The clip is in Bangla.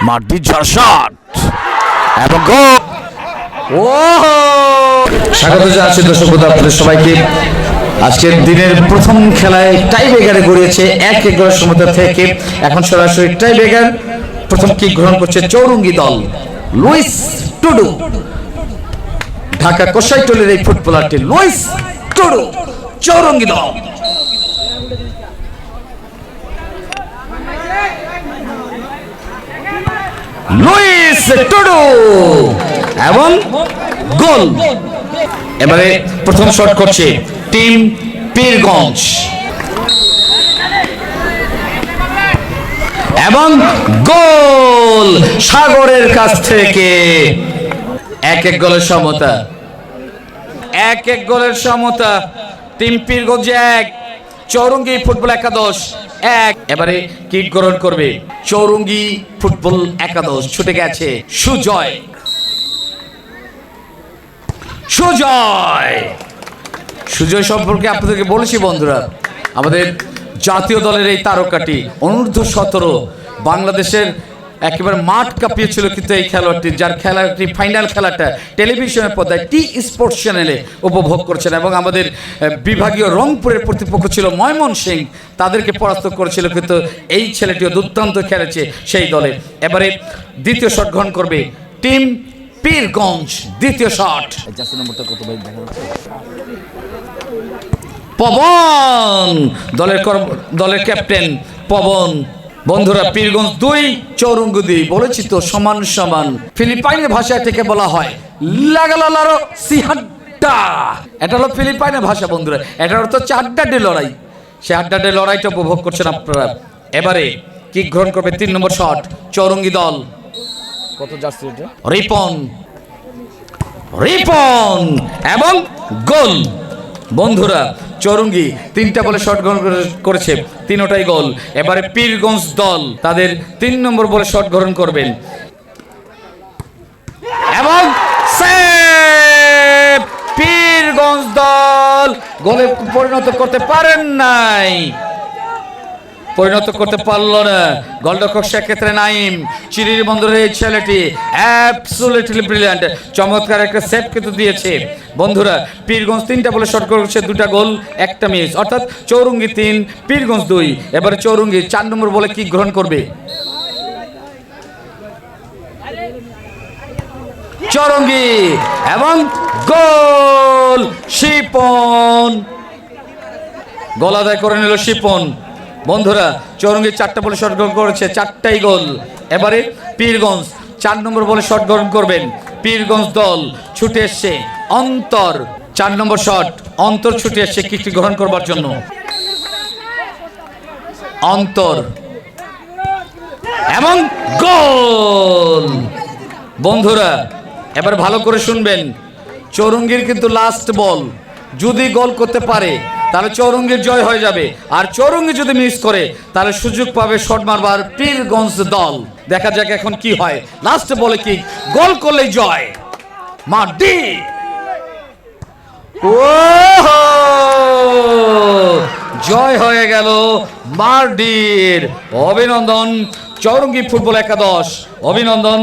মার্টি শট এবং গোল। স্বাগত জানাচ্ছি দর্শক আপনাদের সবাইকে। আজকের দিনের প্রথম খেলায় টাই ব্রেকারে গড়িয়েছে 1-1 গোলের সমতা থেকে। এখন সরাসরি টাই ব্রেকার প্রথম কিক গ্রহণ করছে চৌরঙ্গি দল। লুইস টুডু, ঢাকা কোষাইটলের এই ফুটবলারটি লুইস টুডু, চৌরঙ্গি দল। লুইস টুডু এবং গোল। এবারে প্রথম শট করছে টিম পীরগঞ্জ এবং গোল সাগরের কাছ থেকে। 1-1 গোলের সমতা, 1-1 গোলের সমতা। টিম পীরগঞ্জ 1, চৌরঙ্গি ফুটবল একাদশ 1। এবারে কিক গ্রহণ করবে চৌরঙ্গি ফুটবল একাদশ। ছুটে গেছে সুজয়, সুজয় সুজয় সম্পর্কে আপনাদেরকে বলেছি বন্ধুরা, আমাদের জাতীয় দলের এই তারকাটি অনূর্ধ্ব-17 বাংলাদেশের একেবারে মাঠ কাঁপিয়েছিল কিন্তু এই খেলোয়াড়টি, যার খেলাটি ফাইনাল খেলাটা টেলিভিশনের পর্দায় টি স্পোর্টস চ্যানেলে উপভোগ করছেন। এবং আমাদের বিভাগীয় রংপুরের প্রতিপক্ষ ছিল ময়মনসিংহ, তাদেরকে পরাস্ত করেছিল কিন্তু এই ছেলেটিও দুর্দান্ত খেলেছে সেই দলে। এবারে দ্বিতীয় শট গ্রহণ করবে টিম পীরগঞ্জ। দ্বিতীয় শট পবন, দলের ক্যাপ্টেন পবন। বন্ধুরা পীরগঞ্জ 2, চৌরঙ্গি 2, বলেছি তো সমান সমান। ফিলিপাইনের ভাষায় থেকে বলা হয় লাগালালারো সিহাড্ডা। এটা হলো ফিলিপাইনের ভাষা বন্ধুরা, এটার অর্থ হচ্ছে আড্ডাডে লড়াই। সে আড্ডাডে লড়াইটা উপভোগ করছেন আপনারা। এবারে কিক গ্রহণ করবে 3 নম্বর শট চৌরঙ্গি দল। কত যাচ্ছে এটা? রিপন, রিপন এবং গোল। বন্ধুরা চৌরঙ্গি 3টা বলে শট গ্রহণ করেছে, 3টাই গোল। এবারে পীরগঞ্জ দল তাদের 3 নম্বর বলে শট গ্রহণ করবেন এবং সেভ। পীরগঞ্জ দল গোলে পরিণত করতে পারেন নাই, পরিণত করতে পারলো না গোলরক্ষক সেক্ষেত্রে নাইম। চিরির বন্দরের এই ছেলেটি অ্যাবসলিউটলি ব্রিলিয়ান্ট, চমৎকার একটা সেভ কিন্তু দিয়েছে। বন্ধুরা পীরগঞ্জ 3টা বলে শট করেছে, 2টা গোল 1টা মিস, অর্থাৎ চৌরঙ্গি 3 পীরগঞ্জ 2। এবারে চৌরঙ্গি 4 নম্বর বলে কি গ্রহণ করবে চৌরঙ্গি এবং গোল। শিপন গোল আদায় করে নিল শিপন। বন্ধুরা চৌরঙ্গি 4টা বলে শট গ্রহণ করেছে, 4টাই গোল। এবারে পীরগঞ্জ 4 নম্বর বলে শট গ্রহণ করবেন। পীরগঞ্জ দল ছুটে এসছে অন্তর, 4 নম্বর শট অন্তর ছুটে এসছে কিকটি গ্রহণ করবার জন্য। অন্তর এবং গোল। বন্ধুরা এবার ভালো করে শুনবেন, চৌরঙ্গির কিন্তু লাস্ট বল, যদি গোল করতে পারে তাহলে চৌরঙ্গির জয় হয়ে যাবে, আর চৌরঙ্গি যদি মিস করে তাহলে সুযোগ পাবে শট মারবার পীরগঞ্জ দল। দেখা যাক এখন কি হয়। লাস্ট বলে কি গোল করলেই জয়। মার্টি, ও জয় হয়ে গেল মার্ডির। অভিনন্দন চৌরঙ্গি ফুটবল একাদশ, অভিনন্দন